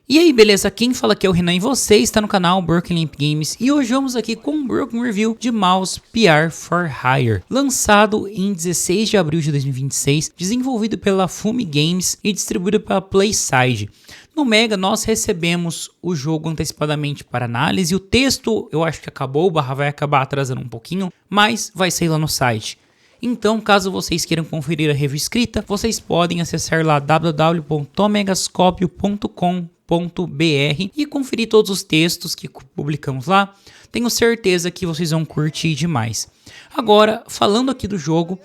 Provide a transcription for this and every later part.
E aí, beleza? Quem fala aqui é o Renan e você está no canal Broken Lamp Games e hoje vamos aqui com um Broken Review de mouse PR for Hire, lançado em 16 de abril de 2026, desenvolvido pela Fumi Games e distribuído pela Playside. No Mega nós recebemos o jogo antecipadamente para análise, o texto eu acho que acabou, vai acabar atrasando um pouquinho, mas vai sair lá no site. Então, caso vocês queiram conferir a review escrita, vocês podem acessar lá www.omegascopio.com.br e conferir todos os textos que publicamos lá. Tenho certeza que vocês vão curtir demais. Agora, falando aqui do jogo,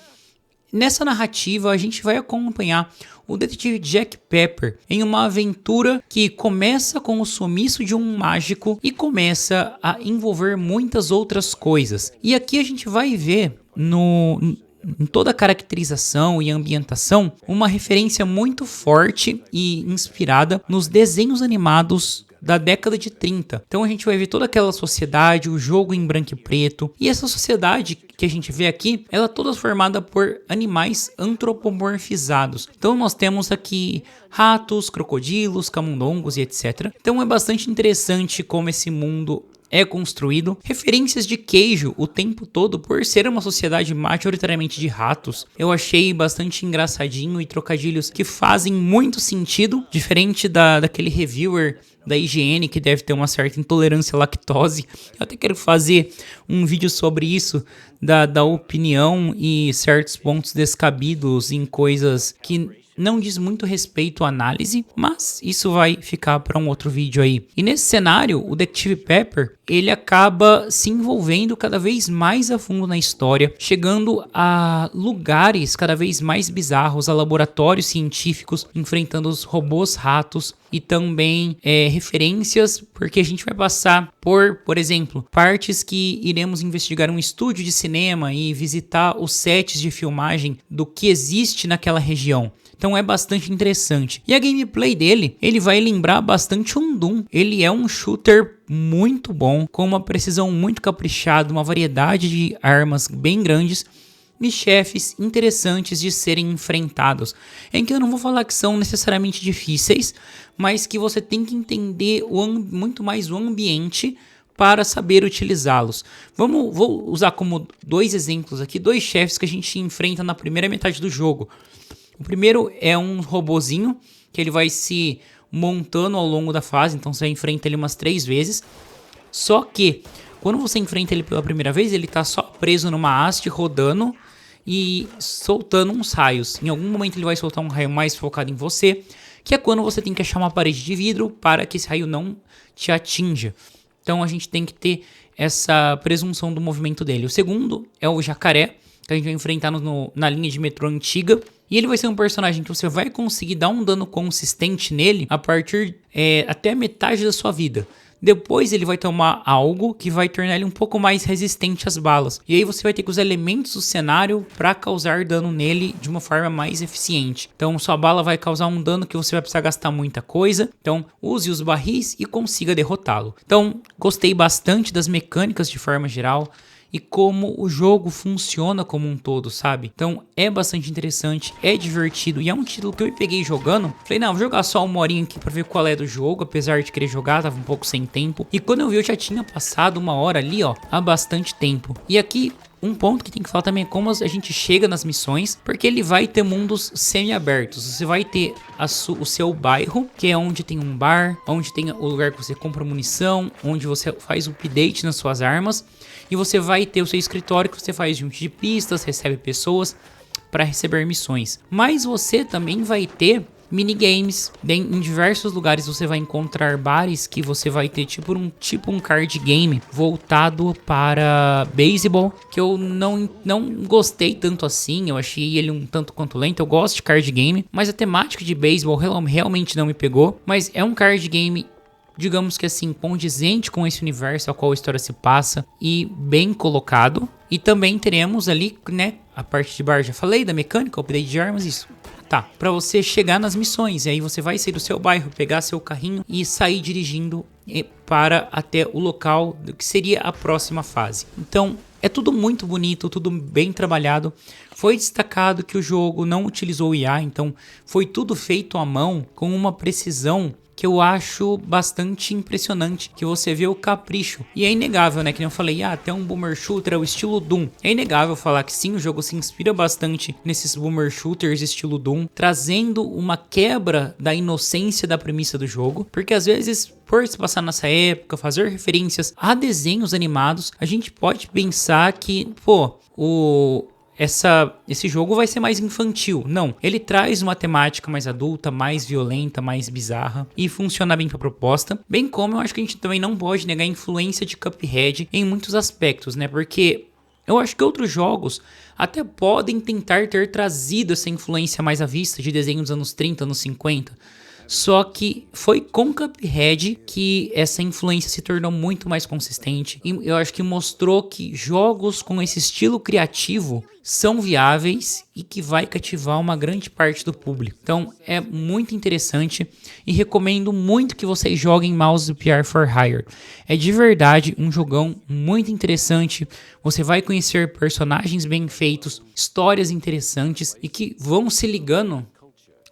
nessa narrativa a gente vai acompanhar o detetive Jack Pepper em uma aventura que começa com o sumiço de um mágico e começa a envolver muitas outras coisas. E aqui a gente vai ver em toda a caracterização e ambientação, uma referência muito forte e inspirada nos desenhos animados da década de 30. Então a gente vai ver toda aquela sociedade, o jogo em branco e preto. E essa sociedade que a gente vê aqui, ela é toda formada por animais antropomorfizados. Então nós temos aqui ratos, crocodilos, camundongos e etc. Então é bastante interessante como esse mundo é construído. Referências de queijo o tempo todo por ser uma sociedade majoritariamente de ratos. Eu achei bastante engraçadinho e trocadilhos que fazem muito sentido, diferente daquele reviewer da IGN que deve ter uma certa intolerância à lactose. Eu até quero fazer um vídeo sobre isso, da opinião e certos pontos descabidos em coisas que não diz muito respeito à análise, mas isso vai ficar para um outro vídeo aí. E nesse cenário, o Detetive Pepper, ele acaba se envolvendo cada vez mais a fundo na história, chegando a lugares cada vez mais bizarros, a laboratórios científicos, enfrentando os robôs ratos e também referências, porque a gente vai passar por exemplo, partes que iremos investigar um estúdio de cinema e visitar os sets de filmagem do que existe naquela região. Então é bastante interessante. E a gameplay dele, ele vai lembrar bastante um Doom. Ele é um shooter muito bom, com uma precisão muito caprichada, uma variedade de armas bem grandes e chefes interessantes de serem enfrentados. Em que eu não vou falar que são necessariamente difíceis, mas que você tem que entender muito mais o ambiente para saber utilizá-los. Vou usar como dois exemplos aqui, dois chefes que a gente enfrenta na primeira metade do jogo. O primeiro é um robozinho que ele vai se montando ao longo da fase, então você enfrenta ele umas 3 vezes. Só que quando você enfrenta ele pela primeira vez, ele tá só preso numa haste rodando e soltando uns raios. Em algum momento ele vai soltar um raio mais focado em você, que é quando você tem que achar uma parede de vidro para que esse raio não te atinja. Então a gente tem que ter essa presunção do movimento dele. O segundo é o jacaré, que a gente vai enfrentar na linha de metrô antiga. E ele vai ser um personagem que você vai conseguir dar um dano consistente nele a partir até a metade da sua vida. Depois ele vai tomar algo que vai tornar ele um pouco mais resistente às balas. E aí você vai ter que usar elementos do cenário para causar dano nele de uma forma mais eficiente. Então sua bala vai causar um dano que você vai precisar gastar muita coisa. Então use os barris e consiga derrotá-lo. Então gostei bastante das mecânicas de forma geral e como o jogo funciona como um todo, sabe? Então é bastante interessante, é divertido e é um título que eu me peguei jogando. Falei, não, vou jogar só uma horinha aqui pra ver qual é do jogo, apesar de querer jogar, tava um pouco sem tempo. E quando eu vi, eu já tinha passado 1 hora ali, ó, há bastante tempo. E aqui um ponto que tem que falar também é como a gente chega nas missões, porque ele vai ter mundos semi-abertos. Você vai ter o seu bairro, que é onde tem um bar, onde tem o lugar que você compra munição, onde você faz o update nas suas armas. E você vai ter o seu escritório que você faz junto de pistas, recebe pessoas para receber missões. Mas você também vai ter minigames. Em diversos lugares você vai encontrar bares que você vai ter tipo um card game voltado para beisebol, que eu não gostei tanto assim. Eu achei ele um tanto quanto lento. Eu gosto de card game, mas a temática de beisebol realmente não me pegou. Mas é um card game, digamos que assim, condizente com esse universo ao qual a história se passa e bem colocado. E também teremos ali, né, a parte de bar, já falei, da mecânica, update de armas, isso. Tá, pra você chegar nas missões, e aí você vai sair do seu bairro, pegar seu carrinho e sair dirigindo para até o local do que seria a próxima fase. Então, é tudo muito bonito, tudo bem trabalhado. Foi destacado que o jogo não utilizou IA, então foi tudo feito à mão com uma precisão que eu acho bastante impressionante, que você vê o capricho. E é inegável, né, que nem eu falei, até um boomer shooter é o estilo Doom. É inegável falar que sim, o jogo se inspira bastante nesses boomer shooters estilo Doom, trazendo uma quebra da inocência da premissa do jogo, porque às vezes, por se passar nessa época, fazer referências a desenhos animados, a gente pode pensar que, esse jogo vai ser mais infantil. Não, ele traz uma temática mais adulta, mais violenta, mais bizarra e funciona bem pra proposta. Bem como eu acho que a gente também não pode negar a influência de Cuphead em muitos aspectos, né? Porque eu acho que outros jogos até podem tentar ter trazido essa influência mais à vista de desenhos dos anos 30, anos 50. Só que foi com Cuphead que essa influência se tornou muito mais consistente. E eu acho que mostrou que jogos com esse estilo criativo são viáveis e que vai cativar uma grande parte do público. Então é muito interessante e recomendo muito que vocês joguem Mouse PR for Hire. É de verdade um jogão muito interessante. Você vai conhecer personagens bem feitos, histórias interessantes e que vão se ligando.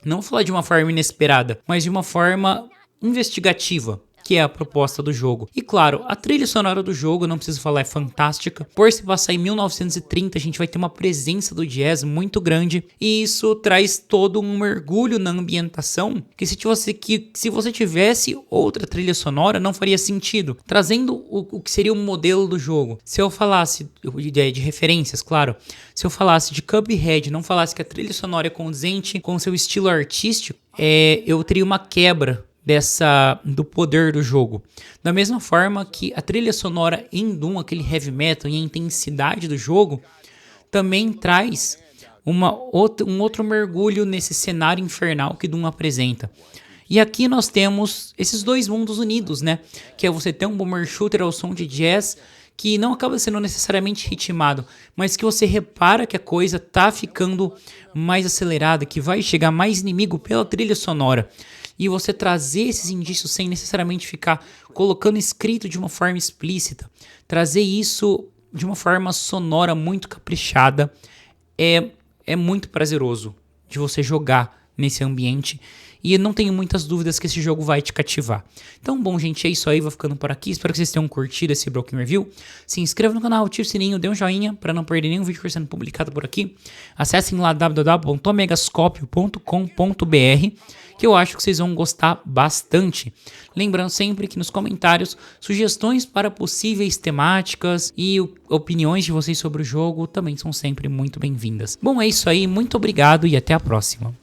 Não falar de uma forma inesperada, mas de uma forma investigativa, que é a proposta do jogo. E claro, a trilha sonora do jogo, não preciso falar, é fantástica. Por se passar em 1930, a gente vai ter uma presença do jazz muito grande. E isso traz todo um mergulho na ambientação, que se você tivesse outra trilha sonora, não faria sentido. Trazendo o que seria o modelo do jogo. Se eu falasse de referências, claro. Se eu falasse de Cuphead, não falasse que a trilha sonora é condizente com seu estilo artístico, eu teria uma quebra do poder do jogo. Da mesma forma que a trilha sonora em Doom, aquele heavy metal e a intensidade do jogo, também traz um outro mergulho nesse cenário infernal que Doom apresenta. E aqui nós temos esses dois mundos unidos, né? Que é você ter um boomer shooter ao som de jazz, que não acaba sendo necessariamente ritmado, mas que você repara que a coisa tá ficando mais acelerada, que vai chegar mais inimigo pela trilha sonora. E você trazer esses indícios sem necessariamente ficar colocando escrito de uma forma explícita. Trazer isso de uma forma sonora muito caprichada é muito prazeroso de você jogar nesse ambiente. E eu não tenho muitas dúvidas que esse jogo vai te cativar. Então, bom, gente, é isso aí. Vou ficando por aqui. Espero que vocês tenham curtido esse Broken Review. Se inscreva no canal, ative o sininho, dê um joinha para não perder nenhum vídeo que está sendo publicado por aqui. Acessem lá www.omegascopio.com.br, que eu acho que vocês vão gostar bastante. Lembrando sempre que nos comentários, sugestões para possíveis temáticas e opiniões de vocês sobre o jogo também são sempre muito bem-vindas. Bom, é isso aí. Muito obrigado e até a próxima.